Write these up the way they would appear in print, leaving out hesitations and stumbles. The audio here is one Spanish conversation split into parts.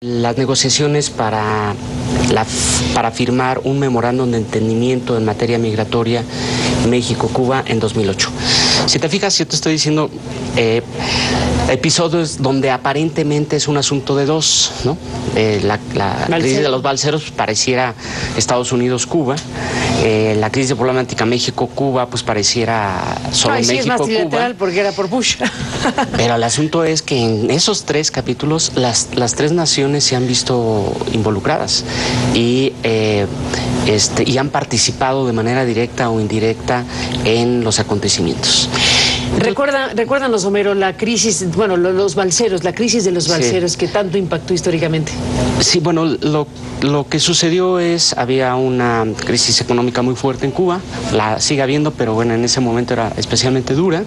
Las negociaciones para firmar un memorándum de entendimiento en materia migratoria México-Cuba en 2008. Si te fijas, yo te estoy diciendo episodios donde aparentemente es un asunto de dos, ¿no? La crisis de los balseros pareciera Estados Unidos-Cuba, la crisis de problemática México-Cuba pues pareciera solo sí, es más trilateral porque era por Bush. Pero el asunto es que en esos tres capítulos las tres naciones se han visto involucradas y han participado de manera directa o indirecta en los acontecimientos. Recuérdanos, Homero, la crisis, bueno, los balseros, la crisis de los balseros, sí, que tanto impactó históricamente. Sí, bueno, lo que sucedió es, había una crisis económica muy fuerte en Cuba, la sigue habiendo, pero bueno, en ese momento era especialmente dura.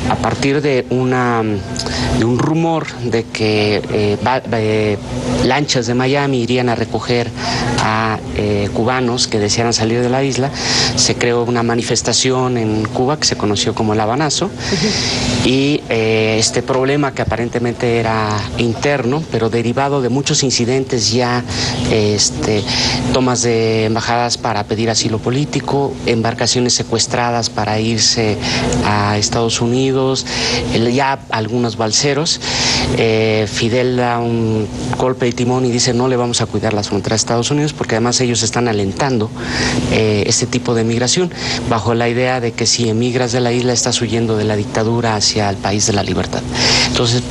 A partir de un rumor de que lanchas de Miami irían a recoger a cubanos que desearan salir de la isla, se creó una manifestación en Cuba que se conoció como el Habanazo. Y este problema, que aparentemente era interno, pero derivado de muchos incidentes ya, tomas de embajadas para pedir asilo político, embarcaciones secuestradas para irse a Estados Unidos, ya algunos balseros. Fidel da un golpe de timón y dice: no le vamos a cuidar las fronteras de Estados Unidos, porque además ellos están alentando este tipo de migración, bajo la idea de que si emigras de la isla estás huyendo de la dictadura hacia el país de la libertad. Entonces,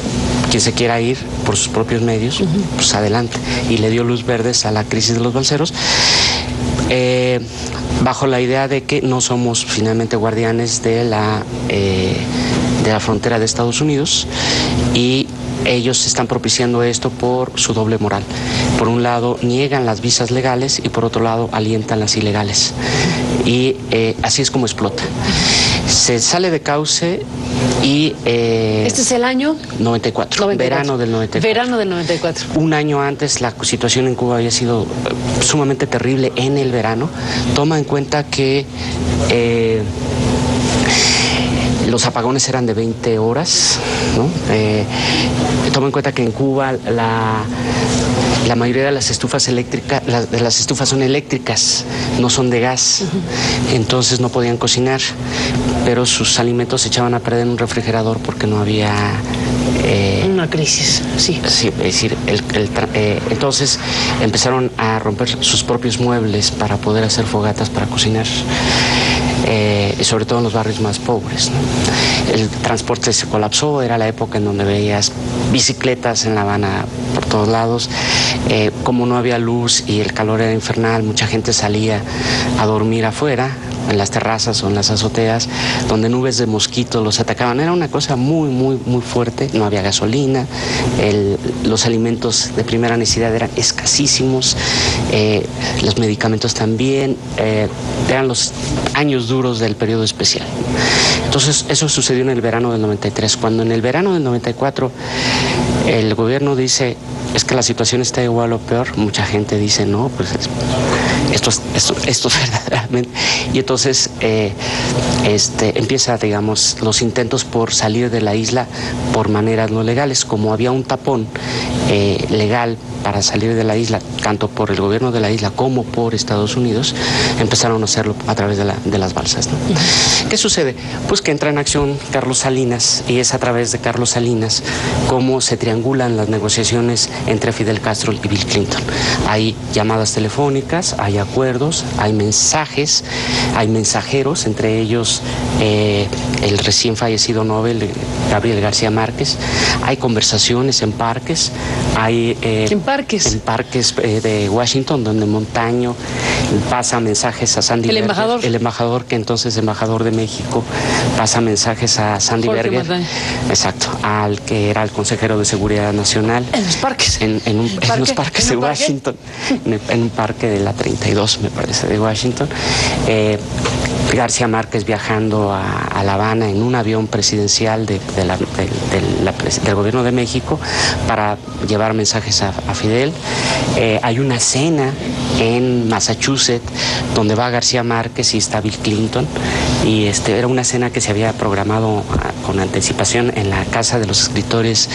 quien se quiera ir por sus propios medios, pues adelante. Y le dio luz verdes a la crisis de los balseros, bajo la idea de que no somos finalmente guardianes de la frontera de Estados Unidos, y ellos están propiciando esto por su doble moral. Por un lado niegan las visas legales y por otro lado alientan las ilegales. Y así es como explota. Se sale de cauce y... ¿Este es el año? 94, verano del 94. Verano del 94. Un año antes la situación en Cuba había sido sumamente terrible en el verano. Toma en cuenta que los apagones eran de 20 horas, ¿no? Toma en cuenta que en Cuba la mayoría de las estufas eléctricas, las estufas son eléctricas, no son de gas, entonces no podían cocinar, pero sus alimentos se echaban a perder en un refrigerador porque no había... una crisis, sí. Sí, es decir, entonces empezaron a romper sus propios muebles para poder hacer fogatas para cocinar. Sobre todo en los barrios más pobres, ¿no? El transporte se colapsó, era la época en donde veías bicicletas en La Habana por todos lados. Como no había luz y el calor era infernal, mucha gente salía a dormir afuera, en las terrazas o en las azoteas, donde nubes de mosquitos los atacaban. Era una cosa muy, muy, muy fuerte. No había gasolina, los alimentos de primera necesidad eran escasísimos, los medicamentos también. Eran los años duros del periodo especial. Entonces, eso sucedió en el verano del 93. Cuando en el verano del 94 el gobierno dice: es que la situación está igual o peor, mucha gente dice: no, pues esto es verdaderamente. Y entonces empieza, digamos, los intentos por salir de la isla por maneras no legales. Como había un tapón legal para salir de la isla, tanto por el gobierno de la isla como por Estados Unidos, empezaron a hacerlo a través de las balsas, ¿no? ¿Qué sucede? Pues que entra en acción Carlos Salinas, y es a través de Carlos Salinas cómo se triangulan las negociaciones entre Fidel Castro y Bill Clinton. Hay llamadas telefónicas, hay acuerdos, hay mensajes, hay mensajeros, entre ellos el recién fallecido Nobel Gabriel García Márquez. Hay conversaciones en parques, hay... ¿En parques? En parques de Washington, donde Montaño pasa mensajes a Sandy Berger. Embajador. El embajador, que entonces embajador de México, pasa mensajes a Sandy Jorge Berger. Montaño. Exacto, al que era el consejero de Seguridad Nacional. En los parques. En los parques de Washington, en un parque de la 32, me parece, de Washington. García Márquez viajando a La Habana en un avión presidencial del gobierno de México para llevar mensajes a Fidel. Hay una cena en Massachusetts donde va García Márquez y está Bill Clinton, y era una cena que se había programado con anticipación en la casa de los escritores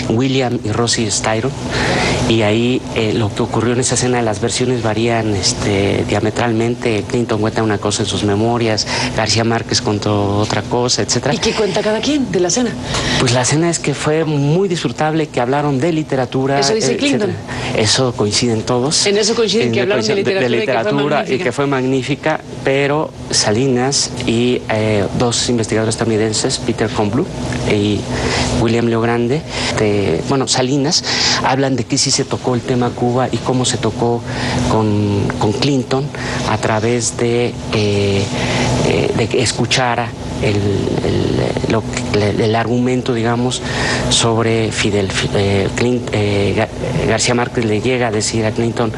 William y Rosie Styron, y ahí lo que ocurrió en esa cena, las versiones varían diametralmente. Clinton cuenta una cosa en sus memorias, García Márquez contó otra cosa, etcétera. ¿Y qué cuenta cada quien de la cena? Pues la cena es que fue muy disfrutable, que hablaron de literatura. Eso dice Clinton. Eso coinciden todos. En eso coinciden que hablaron de literatura y que fue magnífica, pero Salinas y dos investigadores estadounidenses, Peter Kornbluh y William Leo Grande, Salinas, hablan de que sí se tocó el tema Cuba y cómo se tocó con Clinton a través de que escuchara el argumento, digamos, sobre Fidel. García Márquez le llega a decir a Clinton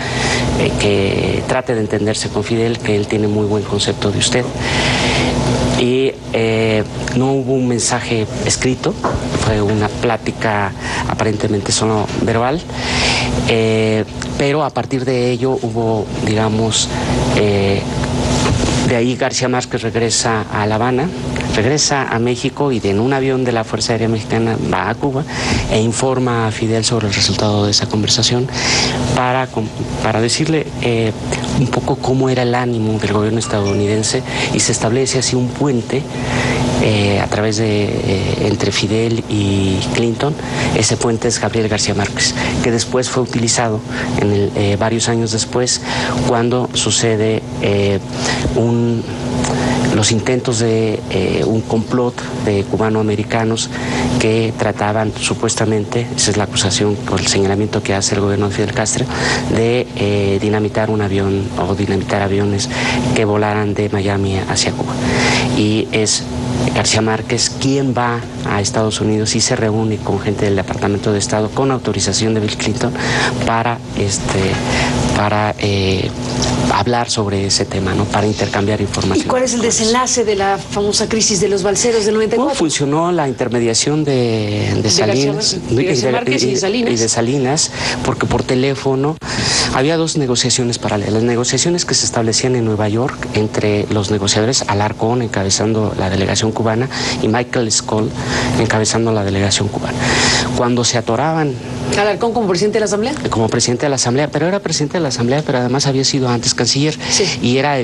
que trate de entenderse con Fidel, que él tiene muy buen concepto de usted. Y no hubo un mensaje escrito, fue una plática aparentemente solo verbal, pero a partir de ello hubo, digamos, de ahí García Márquez regresa a La Habana, regresa a México y en un avión de la Fuerza Aérea Mexicana va a Cuba e informa a Fidel sobre el resultado de esa conversación para decirle un poco cómo era el ánimo del gobierno estadounidense, y se establece así un puente a través de entre Fidel y Clinton. Ese puente es Gabriel García Márquez, que después fue utilizado varios años después, cuando sucede los intentos de un complot de cubanoamericanos que trataban supuestamente, esa es la acusación o el señalamiento que hace el gobierno de Fidel Castro, de dinamitar un avión o dinamitar aviones que volaran de Miami hacia Cuba. Y es García Márquez quien va a Estados Unidos y se reúne con gente del Departamento de Estado con autorización de Bill Clinton para hablar sobre ese tema, ¿no? Para intercambiar información. ¿Y cuál es el desenlace de la famosa crisis de los balseros del 94? Funcionó la intermediación de Salinas, y de Salinas, porque por teléfono había dos negociaciones paralelas. Las negociaciones que se establecían en Nueva York entre los negociadores, Alarcón encabezando la delegación cubana y Michael Skoll encabezando la delegación cubana. Cuando se atoraban... ¿Alarcón como presidente de la Asamblea? Como presidente de la Asamblea, pero era presidente de la Asamblea, pero además había sido antes canciller, sí. Y era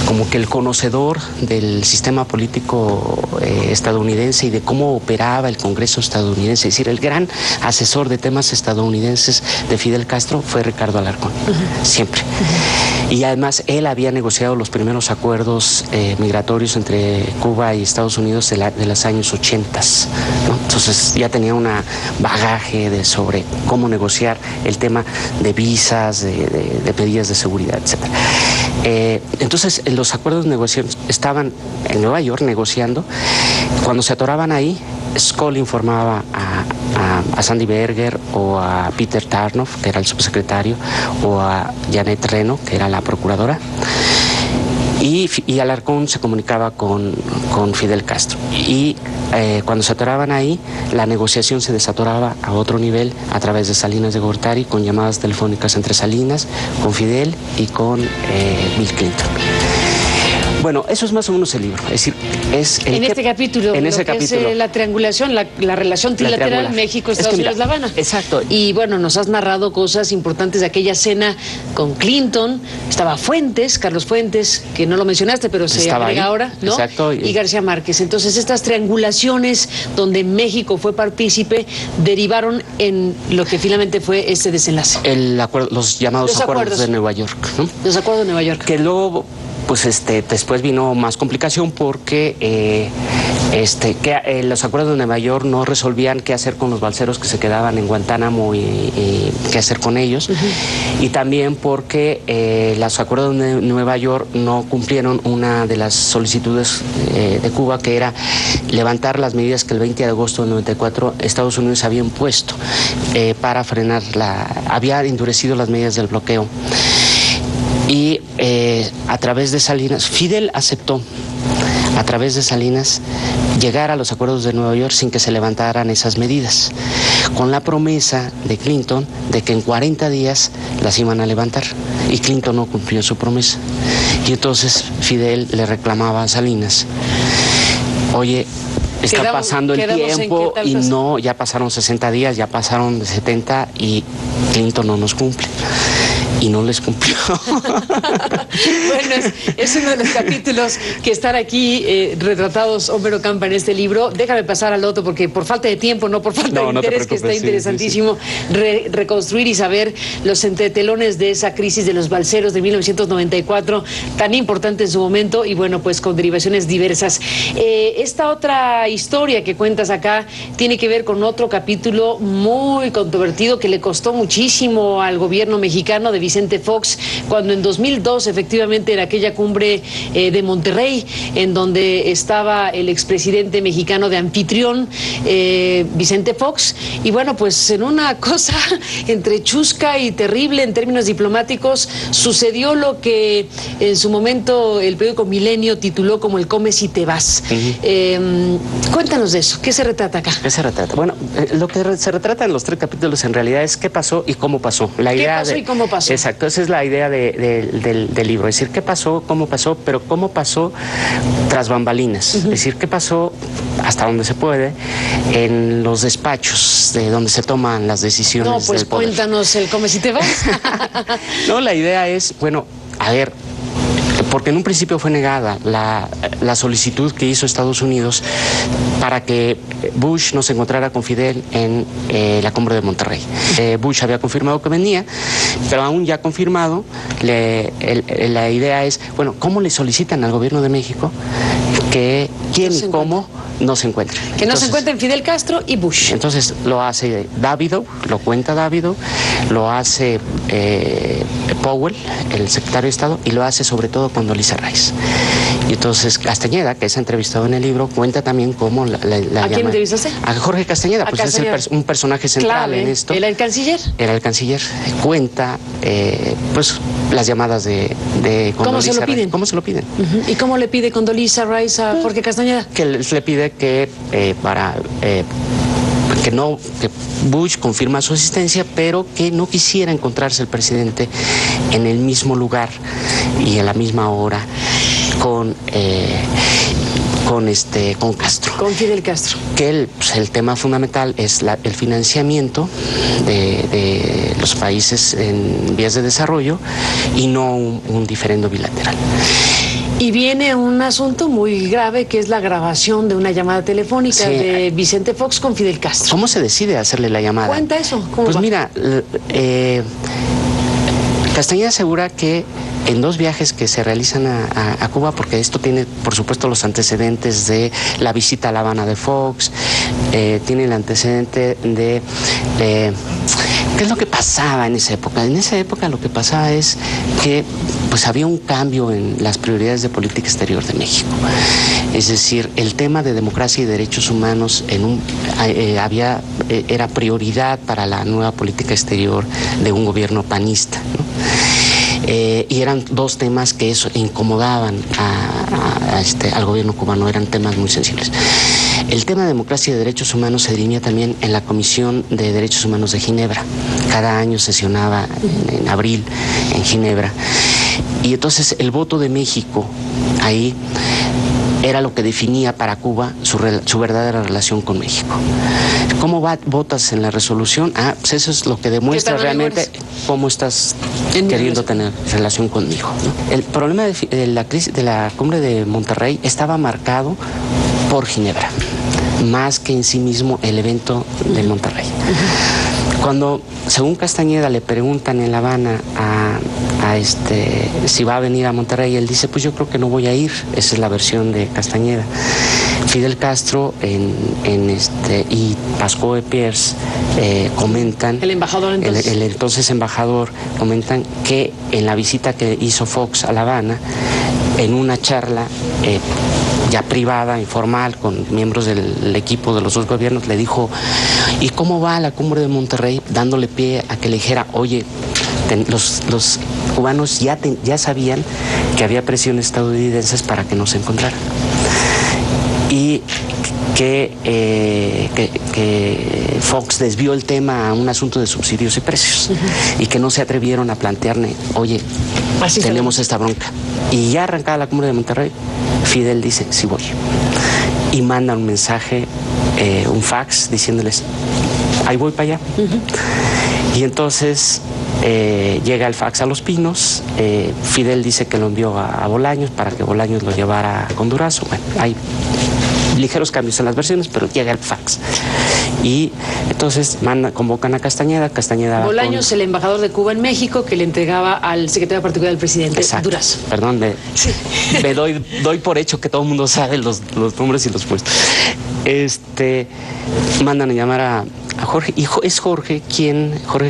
como que el conocedor del sistema político estadounidense y de cómo operaba el Congreso estadounidense. Es decir, el gran asesor de temas estadounidenses de Fidel Castro fue Ricardo Alarcón, siempre. Y además él había negociado los primeros acuerdos migratorios entre Cuba y Estados Unidos de los años 80, ¿no? Entonces ya tenía un bagaje sobre cómo negociar el tema de visas, de medidas de seguridad, etc. Entonces los acuerdos de negociación estaban en Nueva York negociando. Cuando se atoraban ahí, Skoll informaba a Sandy Berger o a Peter Tarnoff, que era el subsecretario, o a Janet Reno, que era la procuradora, y Alarcón se comunicaba con Fidel Castro. Y cuando se atoraban ahí, la negociación se desatoraba a otro nivel a través de Salinas de Gortari, con llamadas telefónicas entre Salinas, con Fidel y con Bill Clinton. Bueno, eso es más o menos el libro. Es decir, es en este capítulo, es la triangulación, la relación trilateral México, Estados Unidos, La Habana. Exacto. Y bueno, nos has narrado cosas importantes de aquella cena con Clinton. Estaba Fuentes, Carlos Fuentes, que no lo mencionaste, pero se agrega ahora, ¿no? Exacto. Y García Márquez. Entonces, estas triangulaciones donde México fue partícipe derivaron en lo que finalmente fue este desenlace. Los llamados acuerdos de Nueva York, ¿no? Los acuerdos de Nueva York. Que luego... Pues después vino más complicación porque los acuerdos de Nueva York no resolvían qué hacer con los balseros que se quedaban en Guantánamo y qué hacer con ellos. Y también porque los acuerdos de Nueva York no cumplieron una de las solicitudes de Cuba, que era levantar las medidas que el 20 de agosto del 94 Estados Unidos había impuesto para frenar había endurecido las medidas del bloqueo. Y a través de Salinas, Fidel aceptó a través de Salinas llegar a los acuerdos de Nueva York sin que se levantaran esas medidas. con la promesa de Clinton de que en 40 días las iban a levantar, y Clinton no cumplió su promesa. Y entonces Fidel le reclamaba a Salinas: oye, está pasando el tiempo y no, ya pasaron 60 días, ya pasaron de 70 y Clinton no nos cumple. Y no les cumplió. Bueno, es uno de los capítulos que están aquí retratados, Homero Campa, en este libro. Déjame pasar al otro, porque por falta de tiempo, no por falta de interés, que está interesantísimo, reconstruir y saber los entretelones de esa crisis de los balseros de 1994, tan importante en su momento, y bueno, pues con derivaciones diversas. Esta otra historia que cuentas acá tiene que ver con otro capítulo muy controvertido que le costó muchísimo al gobierno mexicano de Vicente Fox, cuando en 2002, efectivamente, en aquella cumbre de Monterrey, en donde estaba el expresidente mexicano de anfitrión, Vicente Fox, y bueno, pues en una cosa entre chusca y terrible en términos diplomáticos, sucedió lo que en su momento el periódico Milenio tituló como el come si te vas. Cuéntanos de eso, ¿qué se retrata acá? ¿Qué se retrata? Bueno, lo que se retrata en los 3 capítulos en realidad es qué pasó y cómo pasó. ¿Qué pasó y cómo pasó? Exacto, esa es la idea del libro, es decir, qué pasó, pero cómo pasó tras bambalinas, es decir, qué pasó hasta donde se puede en los despachos de donde se toman las decisiones. No, pues del poder. Cuéntanos el come si te vas. No, la idea es, bueno, a ver, porque en un principio fue negada la solicitud que hizo Estados Unidos para que Bush no se encontrara con Fidel en la cumbre de Monterrey. Bush había confirmado que venía, pero aún ya confirmado, la idea es, bueno, ¿cómo le solicitan al gobierno de México que quién y cómo no se encuentren? Que no se encuentren Fidel Castro y Bush. Entonces lo hace Davido, lo cuenta Davido, lo hace Powell, el secretario de Estado, y lo hace sobre todo con Condoleezza Rice. Y entonces Castañeda, que es entrevistado en el libro, cuenta también cómo la ¿A quién entrevistaste? A Jorge Castañeda, pues Castañeda. Es un personaje central en esto. ¿Era el canciller? Era el canciller. Cuenta pues las llamadas de ¿Cómo se lo piden? ¿Cómo se lo piden? ¿Y cómo le pide Condoleezza Rice a Jorge Castañeda? Que le pide que que Bush confirma su asistencia, pero que no quisiera encontrarse el presidente en el mismo lugar y a la misma hora con Castro. Con Fidel Castro. Que el tema fundamental es el financiamiento de los países en vías de desarrollo y no un diferendo bilateral. Y viene un asunto muy grave, que es la grabación de una llamada telefónica de Vicente Fox con Fidel Castro. ¿Cómo se decide hacerle la llamada? Cuenta eso. Pues mira, Castañeda asegura que en 2 viajes que se realizan a Cuba, porque esto tiene, por supuesto, los antecedentes de la visita a La Habana de Fox, tiene el antecedente de ¿qué es lo que pasaba en esa época? En esa época lo que pasaba es que pues había un cambio en las prioridades de política exterior de México. Es decir, el tema de democracia y derechos humanos era prioridad para la nueva política exterior de un gobierno panista, ¿no? Y eran 2 temas que incomodaban al gobierno cubano, eran temas muy sensibles. El tema de democracia y derechos humanos se dirimía también en la Comisión de Derechos Humanos de Ginebra. Cada año sesionaba en abril en Ginebra. Y entonces el voto de México ahí era lo que definía para Cuba su verdadera relación con México. ¿Cómo votas en la resolución? Pues eso es lo que demuestra realmente cómo estás queriendo tener relación conmigo, ¿no? El problema de la crisis de la cumbre de Monterrey estaba marcado por Ginebra, más que en sí mismo el evento de Monterrey. Cuando, según Castañeda, le preguntan en La Habana si va a venir a Monterrey, él dice, pues yo creo que no voy a ir. Esa es la versión de Castañeda. Fidel Castro y Pascoe Pierce comentan, el embajador entonces. El entonces embajador, comentan que en la visita que hizo Fox a La Habana, en una charla ya privada, informal, con miembros del equipo de los 2 gobiernos, le dijo, ¿y cómo va la cumbre de Monterrey? Dándole pie a que le dijera, oye, los cubanos ya sabían que había presiones estadounidenses para que no se encontraran. Y que Fox desvió el tema a un asunto de subsidios y precios, y que no se atrevieron a plantearle, oye, tenemos esta bronca. Y ya arrancada la cumbre de Monterrey, Fidel dice, sí voy. Y manda un mensaje, un fax, diciéndoles, ahí voy para allá. Y entonces llega el fax a Los Pinos, Fidel dice que lo envió a Bolaños para que Bolaños lo llevara con Durazo. Bueno, hay ligeros cambios en las versiones, pero llega el fax. Y entonces convocan a Castañeda. Bolaños, el embajador de Cuba en México, que le entregaba al secretario particular del presidente, Durazo. Perdón, me doy por hecho que todo el mundo sabe los nombres y los puestos. Mandan a llamar a Jorge, y es Jorge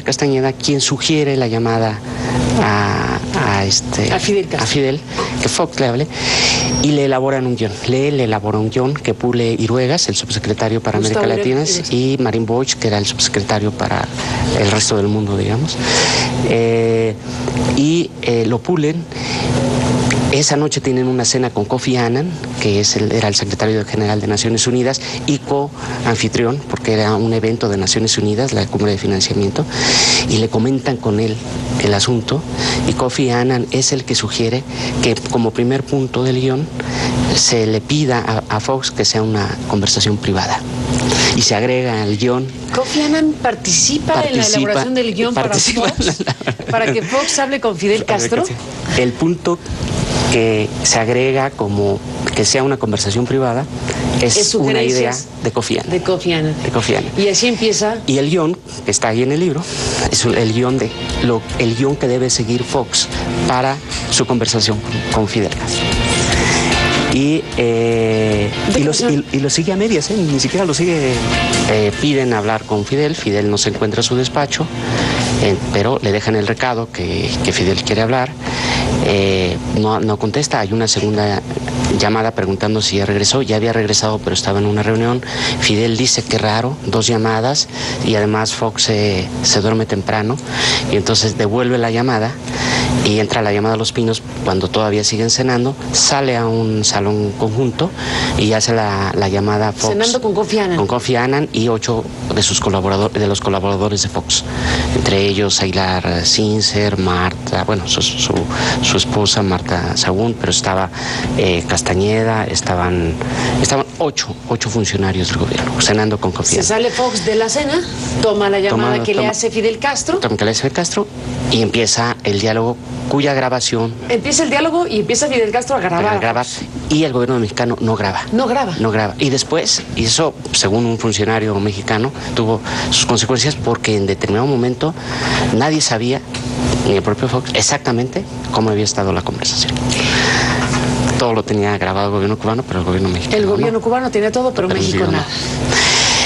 Castañeda, quien sugiere la llamada a Fidel, que Fox le hable, y le elaboran un guión. Le elabora un guión que pule Iruegas, el subsecretario para América Latina, y Marín Boix, que era el subsecretario para el resto del mundo, digamos. Lo pulen. Esa noche tienen una cena con Kofi Annan, que era el secretario general de Naciones Unidas y co-anfitrión, porque era un evento de Naciones Unidas, la cumbre de financiamiento, y le comentan con él el asunto, y Kofi Annan es el que sugiere que como primer punto del guión se le pida a Fox que sea una conversación privada. Y se agrega al guión. Kofi Annan participa en la elaboración del guión para Fox, para que Fox hable con Fidel Castro. El punto que se agrega como que sea una conversación privada es una idea de Kofi Annan. Y así empieza. Y el guión, que está ahí en el libro, es el guión que debe seguir Fox para su conversación con Fidel Castro. Y lo sigue a medias, ni siquiera lo sigue. Piden hablar con Fidel no se encuentra en su despacho, pero le dejan el recado que Fidel quiere hablar. No contesta. Hay una segunda llamada preguntando si ya regresó. Ya había regresado, pero estaba en una reunión. Fidel dice que raro, 2 llamadas, y además Fox se duerme temprano, y entonces devuelve la llamada y entra la llamada a Los Pinos cuando todavía siguen cenando. Sale a un salón conjunto y hace la llamada a Fox. Cenando con Kofi Annan. Con Kofi Annan y 8 de los colaboradores de Fox. Entre ellos Aguilar Sincer, Marta, bueno, su esposa Marta Sagún, pero estaba Castañeda, estaban 8 funcionarios del gobierno cenando con Kofi Annan. Se sale Fox de la cena, toma la llamada que le hace Fidel Castro. Y empieza el diálogo, cuya grabación... Empieza el diálogo y empieza Fidel Castro a grabar. Y el gobierno mexicano no graba. No graba. Y después, y eso, según un funcionario mexicano, tuvo sus consecuencias, porque en determinado momento nadie sabía, ni el propio Fox, exactamente cómo había estado la conversación. Todo lo tenía grabado el gobierno cubano, pero el gobierno mexicano El gobierno cubano tenía todo, pero México nada.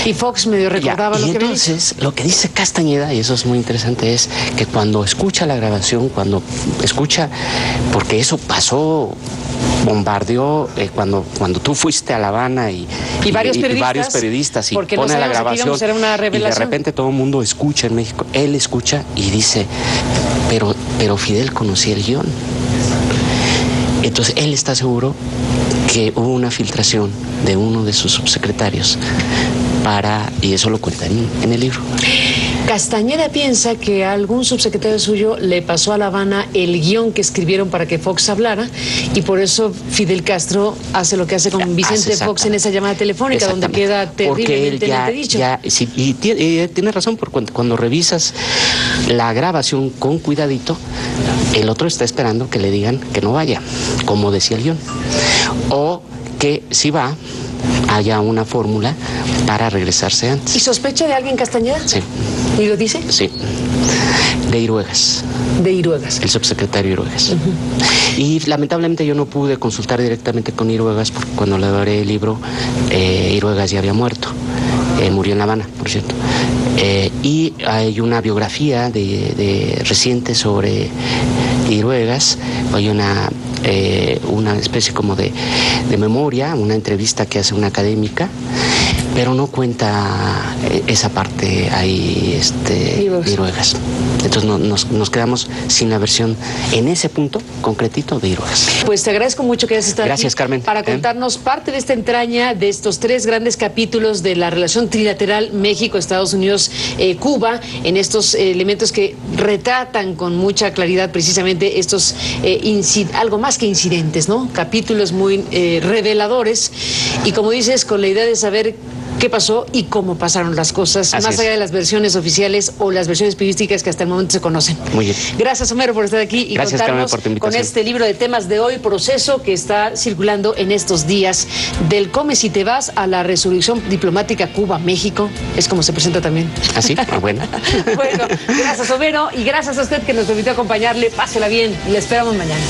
Y Fox medio recordaba lo que había dicho. Entonces, lo que dice Castañeda, y eso es muy interesante, es que cuando escucha la grabación, porque eso pasó, bombardeó cuando tú fuiste a La Habana y varios periodistas y pone la grabación, y de repente todo el mundo escucha en México. Él escucha y dice, pero Fidel conocía el guión. Entonces él está seguro que hubo una filtración de uno de sus subsecretarios y eso lo cuenta en el libro. Castañeda piensa que a algún subsecretario suyo le pasó a La Habana el guión que escribieron para que Fox hablara, y por eso Fidel Castro hace lo que hace con Vicente Fox en esa llamada telefónica, donde queda terriblemente dicho. Y tiene razón, porque cuando revisas la grabación con cuidadito, el otro está esperando que le digan que no vaya, como decía el guión, o que si va, haya una fórmula para regresarse antes. ¿Y sospecha de alguien, Castañeda? Sí. ¿Y lo dice? Sí. De Iruegas. El subsecretario Iruegas. Y lamentablemente yo no pude consultar directamente con Iruegas, porque cuando le daré el libro, Iruegas ya había muerto. Murió en La Habana, por cierto. Y hay una biografía reciente sobre Iruegas. Hay una especie como de memoria, una entrevista que hace una académica, pero no cuenta esa parte ahí, Iruegas. Entonces nos quedamos sin la versión en ese punto concretito de Iruegas. Pues te agradezco mucho que hayas estado Gracias, aquí Carmen. para contarnos parte de esta entraña de estos 3 grandes capítulos de la relación trilateral México, Estados Unidos, Cuba, en estos elementos que retratan con mucha claridad precisamente estos algo más que incidentes, ¿no? Capítulos muy reveladores y, como dices, con la idea de saber qué pasó y cómo pasaron las cosas, más allá de las versiones oficiales o las versiones periodísticas que hasta el momento se conocen. Muy bien. Gracias, Homero, por estar aquí y gracias, contarnos Carmen, por con este libro de temas de hoy, Proceso, que está circulando en estos días, del Comes y te vas a la resolución diplomática Cuba-México. Es como se presenta también. ¿Ah, sí? Bueno. Bueno, gracias, Homero, y gracias a usted que nos permitió acompañarle. Pásela bien y le esperamos mañana.